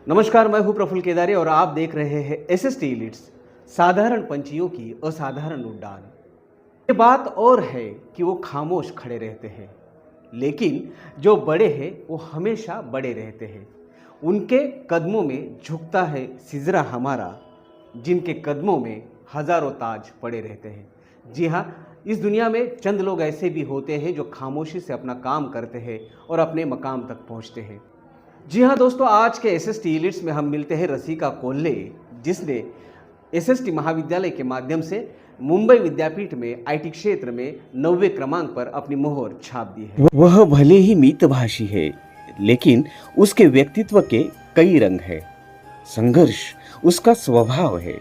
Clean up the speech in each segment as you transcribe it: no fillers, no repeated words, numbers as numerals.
नमस्कार, मैं हूं प्रफुल्ल केदारे और आप देख रहे हैं एसएसटी इलिट्स, साधारण पंछियों की असाधारण उड़ान। ये बात और है कि वो खामोश खड़े रहते हैं, लेकिन जो बड़े हैं वो हमेशा बड़े रहते हैं। उनके कदमों में झुकता है सिजरा हमारा, जिनके कदमों में हजारों ताज पड़े रहते हैं। जी हाँ, इस दुनिया में चंद लोग ऐसे भी होते हैं जो खामोशी से अपना काम करते हैं और अपने मकाम तक पहुंचते हैं। जी हाँ दोस्तों, आज के एसएसटी इलिट्स में हम मिलते हैं रसिका कोल्हे, जिसने एसएसटी महाविद्यालय के माध्यम से मुंबई विद्यापीठ में आईटी क्षेत्र में 9वें क्रमांक पर अपनी मोहर छाप दी है। वह भले ही मितभाषी है, लेकिन उसके व्यक्तित्व के कई रंग है। संघर्ष उसका स्वभाव है।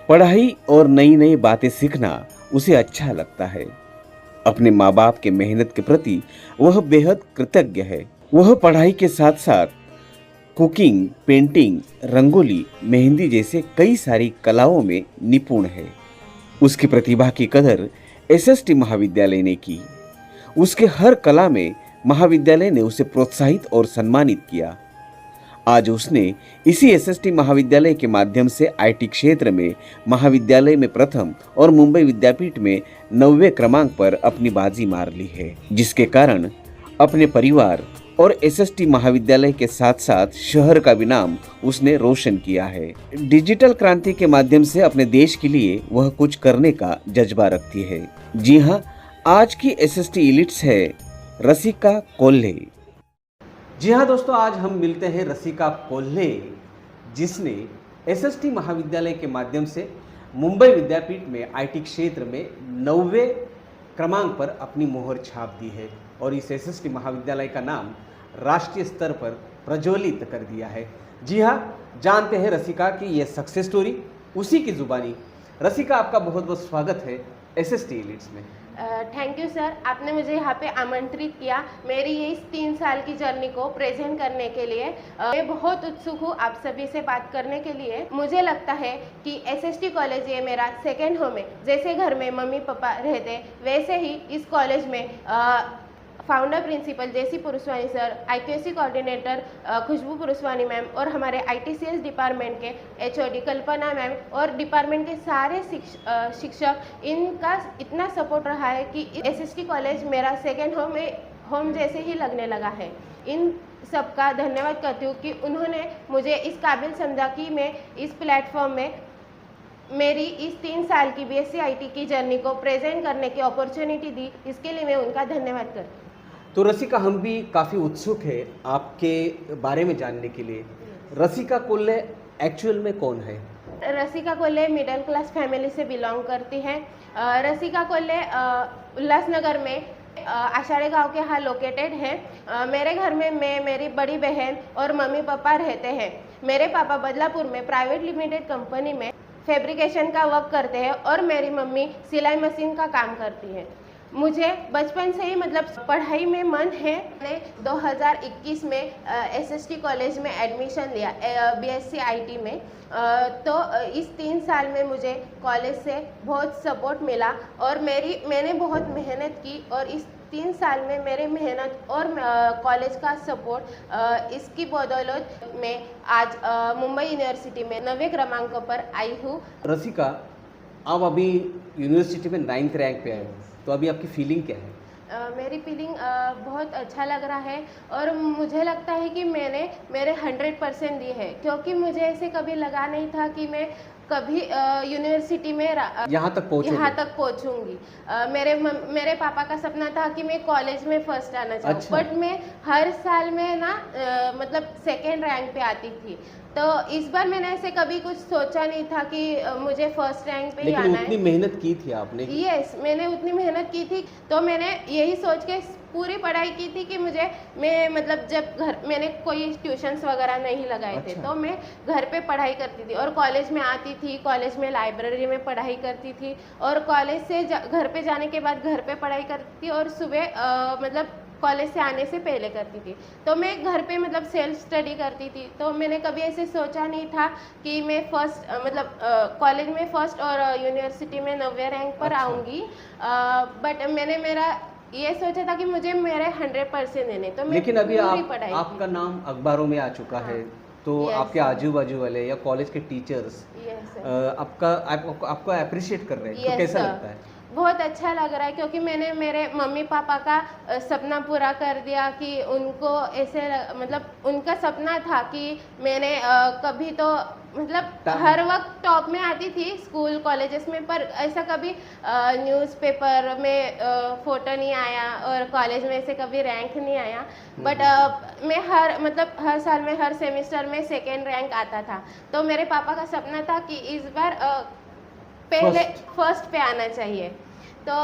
पढ़ाई और नई नई बातें सीखना उसे अच्छा लगता है। अपने माँ बाप के मेहनत के प्रति वह बेहद कृतज्ञ है। वह पढ़ाई के साथ साथ कुकिंग, पेंटिंग, रंगोली, मेहंदी जैसे कई सारी कलाओं में निपुण है। उसकी प्रतिभा की कदर एसएसटी महाविद्यालय ने की। उसके हर कला में महाविद्यालय ने उसे प्रोत्साहित और सम्मानित किया। आज उसने इसी एसएसटी महाविद्यालय के माध्यम से आईटी क्षेत्र में महाविद्यालय में प्रथम और मुंबई विद्यापीठ में 9वें क्रमांक पर अपनी बाजी मार ली है, जिसके कारण अपने परिवार और एसएसटी महाविद्यालय के साथ साथ शहर का भी नाम उसने रोशन किया है। डिजिटल क्रांति के माध्यम से अपने देश के लिए वह कुछ करने का जज्बा रखती है। जी हाँ, आज की एसएसटी इलिट्स है रसिका कोल्हे। जी हाँ दोस्तों, आज हम मिलते हैं रसिका कोल्हे, जिसने एसएसटी महाविद्यालय के माध्यम से मुंबई विद्यापीठ में आईटी क्षेत्र में 9वें क्रमांक पर अपनी मोहर छाप दी है और इस एसएसटी महाविद्यालय का नाम राष्ट्रीय स्तर पर प्रज्वलित कर दिया है। जी हाँ, जानते हैं रसिका की ये सक्सेस स्टोरी उसी की जुबानी। रसिका, आपका बहुत बहुत स्वागत है एसएसटी इलिट्स में। थैंक यू सर, आपने मुझे यहाँ पे आमंत्रित किया मेरी ये इस 3 साल की जर्नी को प्रेजेंट करने के लिए। मैं बहुत उत्सुक हूँ आप सभी से बात करने के लिए। मुझे लगता है कि एसएसटी कॉलेज ये मेरा सेकेंड होम है। जैसे घर में मम्मी पापा रहते वैसे ही इस कॉलेज में फाउंडर प्रिंसिपल जेसी पुरुषवानी सर, आईक्यूएसी कोऑर्डिनेटर खुशबू पुरुषवानी मैम और हमारे आईटीसीएस डिपार्टमेंट के एचओडी कल्पना मैम और डिपार्टमेंट के सारे शिक्षक, इनका इतना सपोर्ट रहा है कि एसएसटी कॉलेज मेरा सेकेंड होम जैसे ही लगने लगा है। इन सबका धन्यवाद करती हूँ कि उन्होंने मुझे इस काबिल समझा कि मैं इस प्लेटफॉर्म में मेरी इस 3 साल की बीएससी आईटी की जर्नी को प्रेजेंट करने की अपॉर्चुनिटी दी। इसके लिए मैं उनका धन्यवाद करती हूँ। तो रसिका, हम भी काफ़ी उत्सुक है आपके बारे में जानने के लिए। रसिका कोल्हे एक्चुअल में कौन है? रसिका कोल्हे मिडिल क्लास फैमिली से बिलोंग करती है। रसिका कोल्हे उल्लासनगर में आषाढ़ी गांव के यहाँ लोकेटेड है। मेरे घर में मैं, मेरी बड़ी बहन और मम्मी पापा रहते हैं। मेरे पापा बदलापुर में प्राइवेट लिमिटेड कंपनी में फैब्रिकेशन का वर्क करते हैं और मेरी मम्मी सिलाई मशीन का काम करती है। मुझे बचपन से ही मतलब पढ़ाई में मन है। मैंने 2021 में एसएसटी कॉलेज में एडमिशन लिया बीएससी आईटी में। तो इस 3 साल में मुझे कॉलेज से बहुत सपोर्ट मिला और मैंने बहुत मेहनत की और इस 3 साल में मेरी मेहनत और कॉलेज का सपोर्ट, इसकी बदौलत मैं आज मुंबई यूनिवर्सिटी में 9वें क्रमांक पर आई हूँ। रसिका, आप अभी यूनिवर्सिटी में 9th रैंक पे आए हो, तो अभी आपकी फीलिंग क्या है? मेरी फीलिंग बहुत अच्छा लग रहा है और मुझे लगता है कि मैंने मेरे 100% दी है, क्योंकि मुझे ऐसे कभी लगा नहीं था कि मैं कभी यूनिवर्सिटी में यहाँ तक पहुँचूंगी। मेरे पापा का सपना था कि मैं कॉलेज में फर्स्ट आना चाहूँ। अच्छा। बट मैं हर साल में ना मतलब सेकेंड रैंक पे आती थी। तो इस बार मैंने ऐसे कभी कुछ सोचा नहीं था कि मुझे फर्स्ट रैंक पे ही आना है। लेकिन उतनी मेहनत की थी आपने? यस, मैंने उतनी मेहनत की थी। तो मैंने यही सोच के पूरी पढ़ाई की थी कि मैं मतलब जब मैंने कोई ट्यूशन्स वगैरह नहीं लगाए थे। तो मैं घर पे पढ़ाई करती थी और कॉलेज में आती थी, कॉलेज में लाइब्रेरी में पढ़ाई करती थी और कॉलेज से घर पे जाने के बाद घर पे पढ़ाई करती थी और सुबह मतलब कॉलेज से आने से पहले करती थी। तो मैं घर पे मतलब सेल्फ स्टडी करती थी। तो मैंने कभी ऐसे सोचा नहीं था कि मैं फर्स्ट मतलब कॉलेज में फर्स्ट और यूनिवर्सिटी में 9वें रैंक पर आऊँगी। बट मैंने मेरा ये सोचा था कि मुझे मेरे 100% देने। तो मैं लेकिन अभी पूरी पढ़ाई आपका नाम अखबारों में आ चुका है, तो Yes, आपके sir. आजू बाजू वाले या कॉलेज के टीचर्स यस सर। आपको अप्रिशिएट कर रहे हैं, तो Yes, कैसा sir. लगता है? बहुत अच्छा लग रहा है क्योंकि मैंने मेरे मम्मी पापा का सपना पूरा कर दिया कि उनको ऐसे मतलब उनका सपना था कि मैंने कभी तो मतलब टा- हर वक्त टॉप में आती थी स्कूल कॉलेजेस में, पर ऐसा कभी न्यूज़पेपर में फोटो नहीं आया और कॉलेज में ऐसे कभी रैंक नहीं आया। बट मैं हर साल में हर सेमेस्टर में सेकेंड रैंक आता था। तो मेरे पापा का सपना था कि इस बार पहले फर्स्ट पे आना चाहिए। तो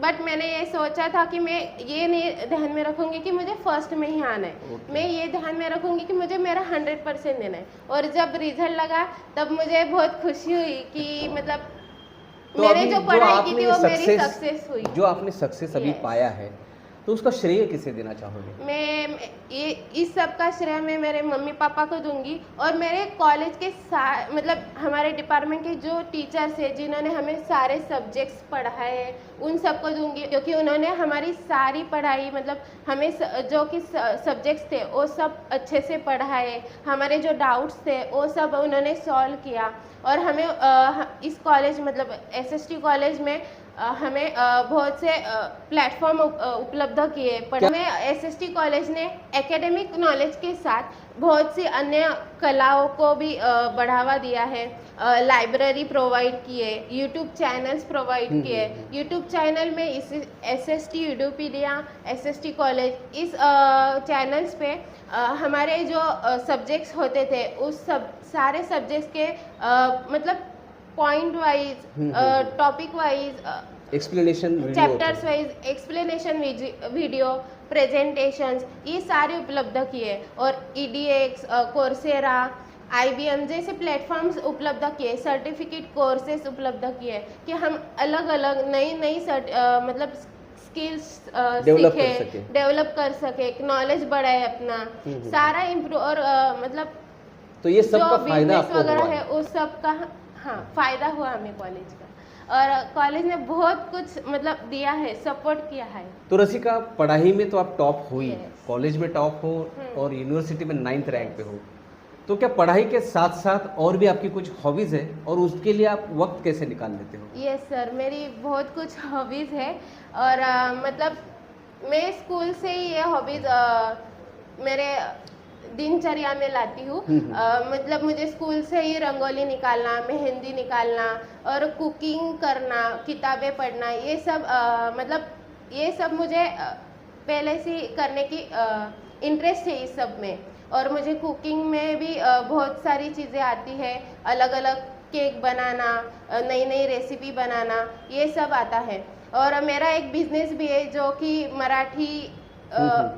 बट मैंने ये सोचा था कि मैं ये नहीं ध्यान में रखूंगी कि मुझे फर्स्ट में ही आना है। Okay. मैं ये ध्यान में रखूंगी कि मुझे मेरा 100% देना है। और जब रिजल्ट लगा तब मुझे बहुत खुशी हुई कि मतलब तो मैंने अभी जो पढ़ाई की आपने थी वो मेरी सक्सेस हुई। जो आपने सक्सेस अभी Yes. पाया है, तो उसका श्रेय किसे देना चाहोगे? मैं ये इस सब का श्रेय मैं मेरे मम्मी पापा को दूंगी और मेरे कॉलेज के मतलब हमारे डिपार्टमेंट के जो टीचर्स हैं जिन्होंने हमें सारे सब्जेक्ट्स पढ़ाए हैं उन सबको दूंगी, क्योंकि उन्होंने हमारी सारी पढ़ाई मतलब हमें जो कि सब्जेक्ट्स थे वो सब अच्छे से पढ़ाए, हमारे जो डाउट्स थे वो सब उन्होंने सॉल्व किया। और हमें इस कॉलेज मतलब एसएसटी कॉलेज में हमें बहुत से प्लेटफॉर्म उपलब्ध किए। पर हमें एसएसटी कॉलेज ने एकेडमिक नॉलेज के साथ बहुत सी अन्य कलाओं को भी बढ़ावा दिया है। लाइब्रेरी प्रोवाइड किए, यूट्यूब चैनल्स प्रोवाइड किए। यूट्यूब चैनल में इस एसएसटी यूडोपीडिया, एसएसटी कॉलेज इस चैनल्स पे हमारे जो सब्जेक्ट्स होते थे उस सारे सब्जेक्ट्स के मतलब point wise, topic wise, explanation chapters wise explanation video, presentations ये सारे उपलब्ध किए। और EDX, कोर्सेरा, IBM जैसे प्लेटफॉर्म्स उपलब्ध किए, सर्टिफिकेट कोर्सेज उपलब्ध किए कि हम अलग अलग नई मतलब स्किल्स डेवलप कर सके, नॉलेज बढ़ाए अपना, सारा इम्प्रूव। और मतलब तो ये सब जो का फायदा बिजनेस आपको वगैरह हुआ है उस सब का हाँ फायदा हुआ हमें कॉलेज का। और कॉलेज ने बहुत कुछ मतलब दिया है, सपोर्ट किया है। तो रसिका, पढ़ाई में तो आप टॉप हुई, Yes. कॉलेज में टॉप हो और यूनिवर्सिटी में 9th रैंक पे हो, तो क्या पढ़ाई के साथ साथ और भी आपकी कुछ हॉबीज है और उसके लिए आप वक्त कैसे निकाल लेते हो? यस सर, मेरी बहुत कुछ हॉबीज़ है। और मतलब मैं स्कूल से ही ये हॉबीज़ मेरे दिनचर्या में लाती हूँ। मतलब मुझे स्कूल से ही रंगोली निकालना, मेहंदी निकालना और कुकिंग करना, किताबें पढ़ना, ये सब मतलब ये सब मुझे पहले से करने की इंटरेस्ट है इस सब में। और मुझे कुकिंग में भी बहुत सारी चीज़ें आती है, अलग अलग केक बनाना, नई नई रेसिपी बनाना, ये सब आता है। और मेरा एक बिजनेस भी है जो कि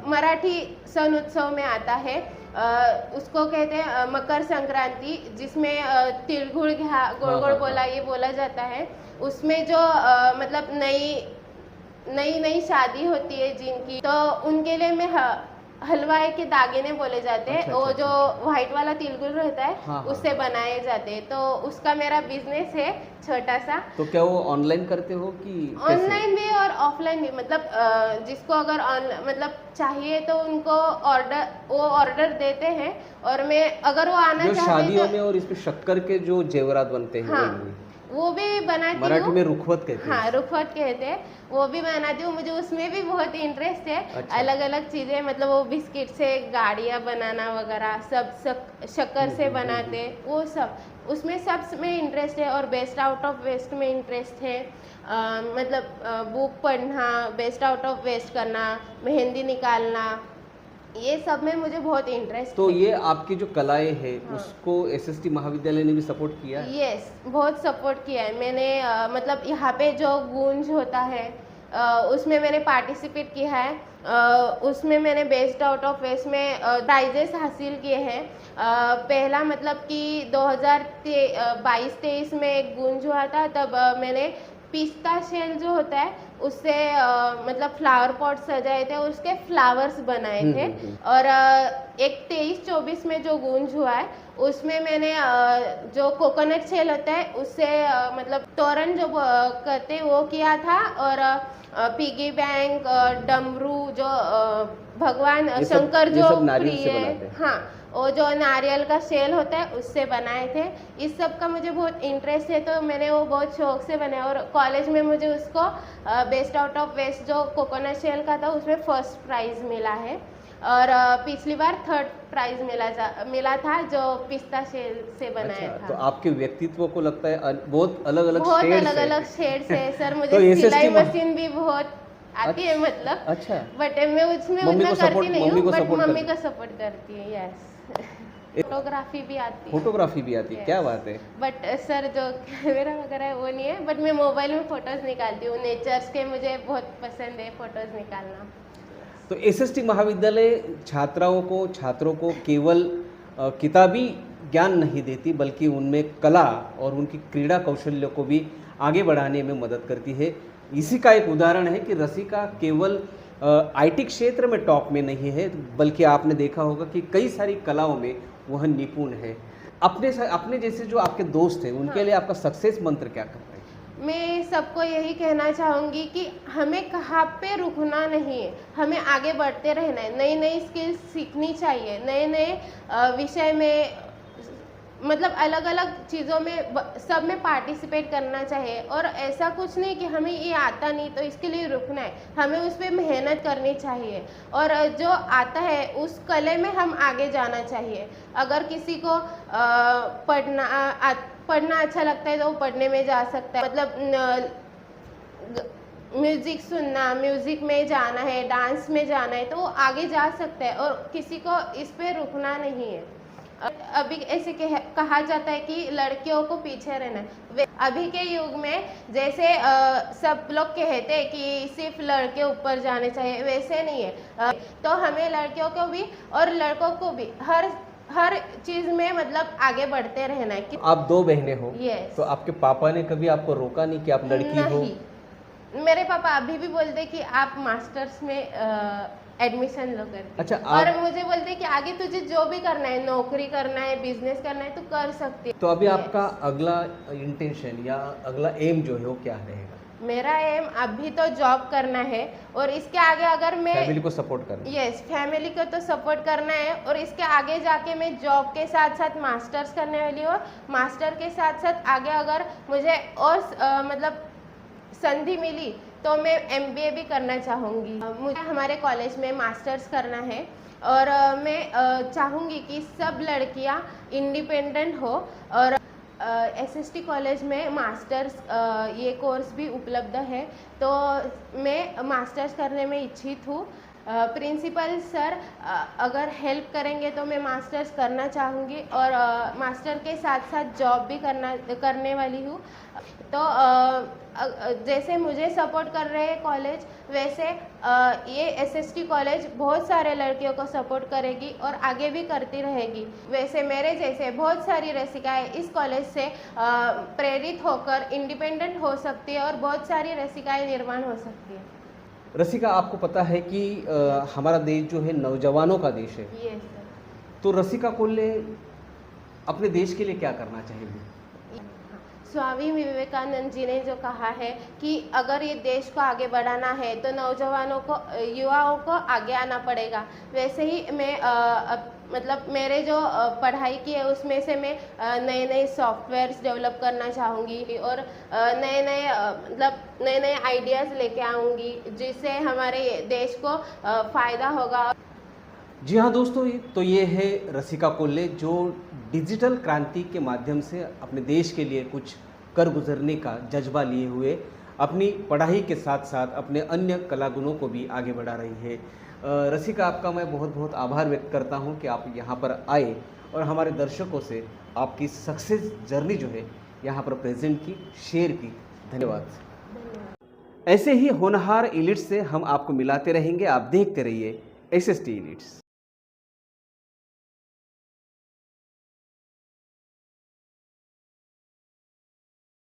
मराठी सन उत्सव में आता है। उसको कहते हैं मकर संक्रांति, जिसमें तिलगुड़ गुड़ गुड़ बोला ये बोला जाता है। उसमें जो मतलब नई नई शादी होती है जिनकी, तो उनके लिए मैं हलवाई के दागिने बोले जाते हैं। वो जो व्हाइट वाला तिलगुड़ रहता है उससे बनाए जाते हैं। तो उसका मेरा बिजनेस है छोटा सा। तो क्या वो ऑनलाइन करते हो कि ऑनलाइन भी और ऑफलाइन भी, मतलब जिसको अगर मतलब चाहिए तो उनको ऑर्डर देते हैं। और मैं अगर वो आना जो चाहते शादियों तो में और इसमें शक्कर के जो जेवरात बनते हैं हाँ, वो भी बनाती हूँ। मराठी में रुखवत कहते हैं। हाँ, रुखवत कहते हैं, वो भी बनाती हूँ। मुझे उसमें भी बहुत इंटरेस्ट है। अच्छा। अलग अलग चीज़ें, मतलब वो बिस्किट से गाड़ियाँ बनाना वगैरह सब शक्कर से बनाते, वो सब उसमें सब में इंटरेस्ट है। और बेस्ट आउट ऑफ वेस्ट में इंटरेस्ट है। मतलब बुक पढ़ना, बेस्ट आउट ऑफ वेस्ट करना, मेहंदी निकालना, ये सब में मुझे बहुत इंटरेस्ट तो है। ये आपकी जो कलाएं हैं उसको एसएसटी महाविद्यालय ने भी सपोर्ट किया है? यस, बहुत सपोर्ट किया है। मैंने मतलब यहाँ पे जो गूंज होता है उसमें मैंने पार्टिसिपेट किया है। उसमें मैंने बेस्ट आउट ऑफ वेस्ट में प्राइजेस हासिल किए हैं। पहला मतलब कि 2022-23 में एक गूंज हुआ था, तब मैंने पिस्ता शेल जो होता है उससे मतलब फ्लावर पॉट सजाए थे, उसके फ्लावर्स बनाए थे। और एक 23-24 में जो गूंज हुआ है उसमें मैंने जो कोकोनट शेल होता है उससे मतलब तोरण जो करते हैं वो किया था। और पिगी बैंक, डमरू जो भगवान शंकर जो प्रिय, हाँ वो जो नारियल का शेल होता है उससे बनाए थे। इस सब का मुझे बहुत इंटरेस्ट है, तो मैंने वो बहुत शौक से बनाया और कॉलेज में मुझे उसको बेस्ट आउट ऑफ वेस्ट जो कोकोनट शेल का था उसमें फर्स्ट प्राइज़ मिला है और पिछली बार थर्ड प्राइज मिला था जो पिस्ता शेल से बनाया अच्छा, था। तो आपके व्यक्तित्व को लगता है बहुत अलग अलग बहुत शेड्स अलग है। अलग शेड्स है सर। मुझे तो SST सिलाई में- मशीन भी बहुत आती है, मतलब अच्छा, बट मैं उसमें मम्मी उतना को करती support- नहीं मम्मी हूँ, को बट support मम्मी करती- का सपोर्ट करती है। यस, फोटोग्राफी भी आती है, फोटोग्राफी भी आती है, Yes. क्या बात है। बट सर जो कैमरा वगैरह है वो नहीं है, बट मैं मोबाइल में फोटोज निकालती हूँ। नेचर्स के मुझे बहुत पसंद है फोटोज निकालना। तो SST महाविद्यालय छात्रों को केवल किताबी ज्ञान नहीं देती, बल्कि उनमें कला और उनकी क्रीड़ा कौशल्य को भी आगे बढ़ाने में मदद करती है। इसी का एक उदाहरण है कि रसिका केवल IT क्षेत्र में टॉप में नहीं है, बल्कि आपने देखा होगा कि कई सारी कलाओं में वह निपुण है। अपने जैसे जो आपके दोस्त हैं उनके लिए आपका सक्सेस मंत्र क्या करता है? मैं सबको यही कहना चाहूँगी कि हमें कहाँ पे रुकना नहीं है, हमें आगे बढ़ते रहना है। नई नई स्किल्स सीखनी चाहिए, नए नए विषय में, मतलब अलग अलग चीज़ों में सब में पार्टिसिपेट करना चाहिए। और ऐसा कुछ नहीं कि हमें ये आता नहीं तो इसके लिए रुकना है, हमें उस पर मेहनत करनी चाहिए और जो आता है उस कले में हम आगे जाना चाहिए। अगर किसी को पढ़ना अच्छा लगता है तो वो पढ़ने में जा सकता है, मतलब म्यूज़िक सुनना, म्यूज़िक में जाना है, डांस में जाना है तो वो आगे जा सकता है और किसी को इस पे रुकना नहीं है। अभी ऐसे कहा जाता है कि लड़कियों को पीछे रहना है। अभी के युग में जैसे सब लोग कहते हैं कि सिर्फ लड़के ऊपर जाने चाहिए, वैसे नहीं है। तो हमें लड़कियों को भी और लड़कों को भी हर चीज़ में मतलब आगे बढ़ते रहना है। आप 2 बहनें हो, Yes. तो आपके पापा ने कभी आपको रोका नहीं कि आप लड़की हो? नहीं, मेरे पापा अभी भी बोलते कि आप मास्टर्स में एडमिशन लो करके। अच्छा, और मुझे बोलते कि आगे तुझे जो भी करना है, नौकरी करना है, बिजनेस करना है, तो कर सकती है। तो अभी Yes. आपका अगला इंटेंशन या अगला एम जो है वो क्या रहेगा? मेरा एम अभी तो जॉब करना है और इसके आगे अगर मैं फैमिली को सपोर्ट करना? यस, फैमिली को तो सपोर्ट करना है और इसके आगे जाके मैं जॉब के साथ साथ मास्टर्स करने वाली हूँ। मास्टर के साथ साथ आगे अगर मुझे और मतलब संधि मिली तो मैं MBA भी करना चाहूँगी। मुझे हमारे कॉलेज में मास्टर्स करना है और मैं चाहूँगी कि सब लड़कियाँ इंडिपेंडेंट हो और SST कॉलेज में मास्टर्स ये कोर्स भी उपलब्ध है, तो मैं मास्टर्स करने में इच्छित हूँ। प्रिंसिपल सर अगर हेल्प करेंगे तो मैं मास्टर्स करना चाहूँगी और मास्टर के साथ साथ जॉब भी करने वाली हूँ। तो जैसे मुझे सपोर्ट कर रहे हैं कॉलेज, वैसे ये SST कॉलेज बहुत सारे लड़कियों को सपोर्ट करेगी और आगे भी करती रहेगी। वैसे मेरे जैसे बहुत सारी रसिकाएँ इस कॉलेज से प्रेरित होकर इंडिपेंडेंट हो सकती है और बहुत सारी रसिकाएँ निर्माण हो सकती है। रसिका, आपको पता है कि हमारा देश जो है नौजवानों का देश है, ये सर, तो रसिका कोल्हे अपने देश के लिए क्या करना चाहेगी? स्वामी विवेकानंद जी ने जो कहा है कि अगर ये देश को आगे बढ़ाना है तो नौजवानों को, युवाओं को आगे आना पड़ेगा। वैसे ही मैं मतलब मेरे जो पढ़ाई की है उसमें से मैं नए नए सॉफ्टवेयर्स डेवलप करना चाहूँगी और नए नए आइडियाज़ लेके आऊँगी जिससे हमारे देश को फ़ायदा होगा। जी हाँ दोस्तों, तो ये है रसिका कोल्हे जो डिजिटल क्रांति के माध्यम से अपने देश के लिए कुछ कर गुजरने का जज्बा लिए हुए अपनी पढ़ाई के साथ साथ अपने अन्य कला गुणों को भी आगे बढ़ा रही है। रसिका, आपका मैं बहुत बहुत आभार व्यक्त करता हूँ कि आप यहाँ पर आए और हमारे दर्शकों से आपकी सक्सेस जर्नी जो है यहाँ पर प्रेजेंट की, शेयर की। धन्यवाद। ऐसे ही होनहार एलिट्स से हम आपको मिलाते रहेंगे। आप देखते रहिए SST एलिट्स।